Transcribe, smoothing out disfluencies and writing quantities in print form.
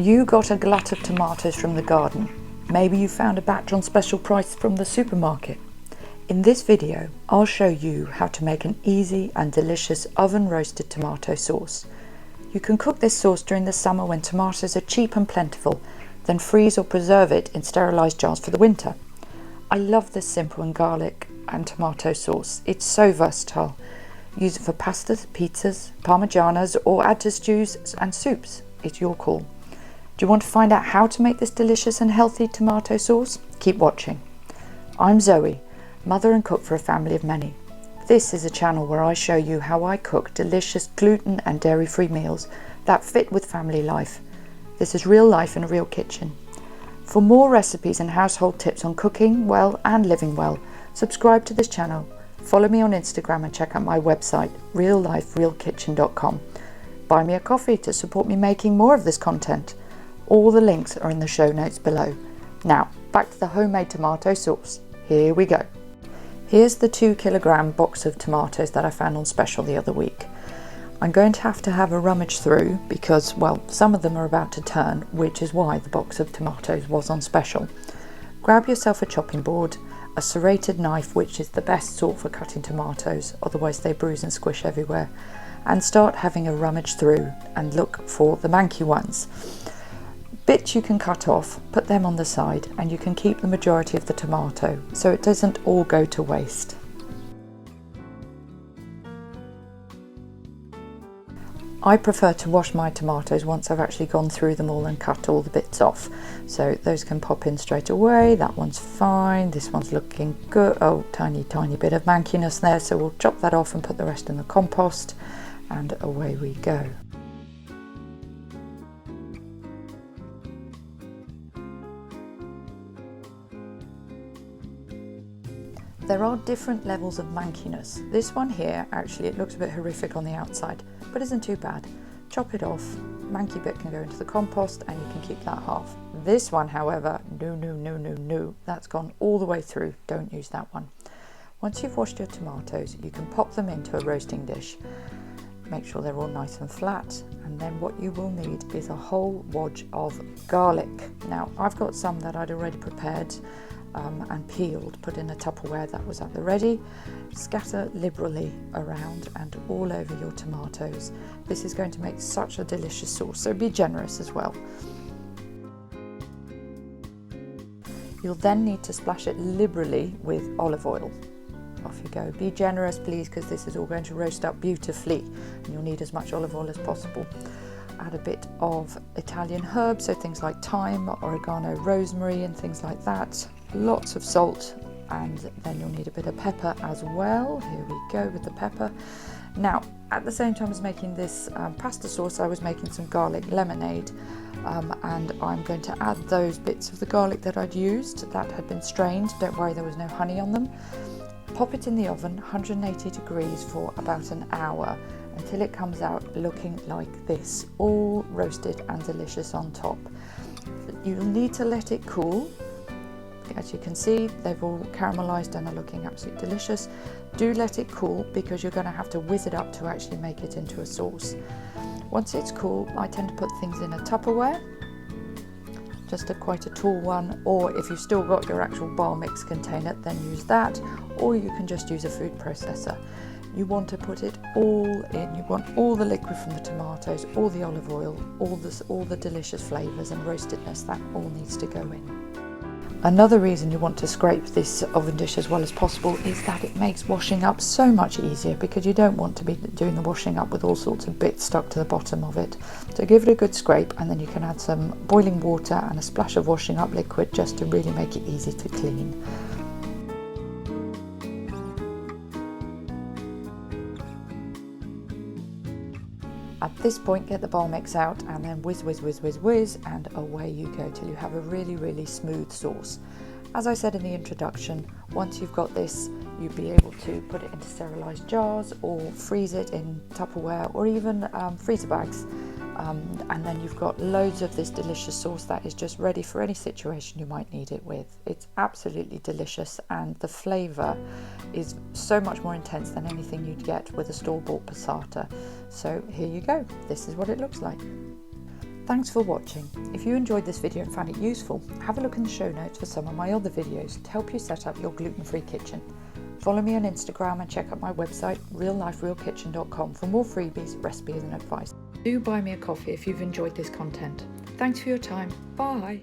you got a glut of tomatoes from the garden? Maybe you found a batch on special price from the supermarket. In this video, I'll show you how to make an easy and delicious oven roasted tomato sauce. You can cook this sauce during the summer when tomatoes are cheap and plentiful, then freeze or preserve it in sterilised jars for the winter. I love this simple and garlic and tomato sauce. It's so versatile. Use it for pastas, pizzas, parmigianas, or add to stews and soups. It's your call. Do you want to find out how to make this delicious and healthy tomato sauce? Keep watching. I'm Zoe, mother and cook for a family of many. This is a channel where I show you how I cook delicious gluten and dairy-free meals that fit with family life. This is real life in a real kitchen. For more recipes and household tips on cooking well and living well, subscribe to this channel. Follow me on Instagram and check out my website, realliferealkitchen.com. Buy me a coffee to support me making more of this content. All the links are in the show notes below. Now, back to the homemade tomato sauce. Here we go. Here's the 2 kilogram box of tomatoes that I found on special the other week. I'm going to have a rummage through because, well, some of them are about to turn, which is why the box of tomatoes was on special. Grab yourself a chopping board, a serrated knife, which is the best sort for cutting tomatoes, otherwise they bruise and squish everywhere, and start having a rummage through and look for the manky ones. Bits you can cut off, put them on the side, and you can keep the majority of the tomato so it doesn't all go to waste. I prefer to wash my tomatoes once I've actually gone through them all and cut all the bits off. So those can pop in straight away. That one's fine. This one's looking good. Oh, tiny bit of mankiness there. So we'll chop that off and put the rest in the compost. And away we go. There are different levels of mankiness. This one here, actually, it looks a bit horrific on the outside, but isn't too bad. Chop it off, manky bit can go into the compost and you can keep that half. This one, however, no, that's gone all the way through. Don't use that one. Once you've washed your tomatoes, you can pop them into a roasting dish. Make sure they're all nice and flat, and then what you will need is a whole wodge of garlic. Now, I've got some that I'd already prepared and peeled, put in a Tupperware that was at the ready. Scatter liberally around and all over your tomatoes. This is going to make such a delicious sauce, so be generous as well. You'll then need to splash it liberally with olive oil. Off you go. Be generous, please, because this is all going to roast up beautifully and you'll need as much olive oil as possible. Add a bit of Italian herbs, so things like thyme, oregano, rosemary and things like that. Lots of salt, and then you'll need a bit of pepper as well. Here we go with the pepper. Now, at the same time as making this pasta sauce, I was making some garlic lemonade, and I'm going to add those bits of the garlic that I'd used that had been strained. Don't worry, there was no honey on them. Pop it in the oven, 180 degrees for about an hour until it comes out looking like this, all roasted and delicious on top. You'll need to let it cool. As you can see, they've all caramelized and are looking absolutely delicious. Do let it cool because you're going to have to whiz it up to actually make it into a sauce. Once it's cool, I tend to put things in a Tupperware, just quite a tall one, or if you've still got your actual bar mix container, then use that, or you can just use a food processor. You want to put it all in. You want all the liquid from the tomatoes, all the olive oil, all the delicious flavours and roastedness, that all needs to go in. Another reason you want to scrape this oven dish as well as possible is that it makes washing up so much easier, because you don't want to be doing the washing up with all sorts of bits stuck to the bottom of it. So give it a good scrape, and then you can add some boiling water and a splash of washing up liquid just to really make it easy to clean. At this point, get the bar mix out and then whiz, and away you go till you have a really smooth sauce. As I said in the introduction, once you've got this, you'll be able to put it into sterilised jars or freeze it in Tupperware or even freezer bags. And then you've got loads of this delicious sauce that is just ready for any situation you might need it with. It's absolutely delicious, and the flavour is so much more intense than anything you'd get with a store-bought passata. So here you go, this is what it looks like. Thanks for watching. If you enjoyed this video and found it useful, have a look in the show notes for some of my other videos to help you set up your gluten-free kitchen. Follow me on Instagram and check out my website realliferealkitchen.com for more freebies, recipes and advice. Do buy me a coffee if you've enjoyed this content. Thanks for your time. Bye.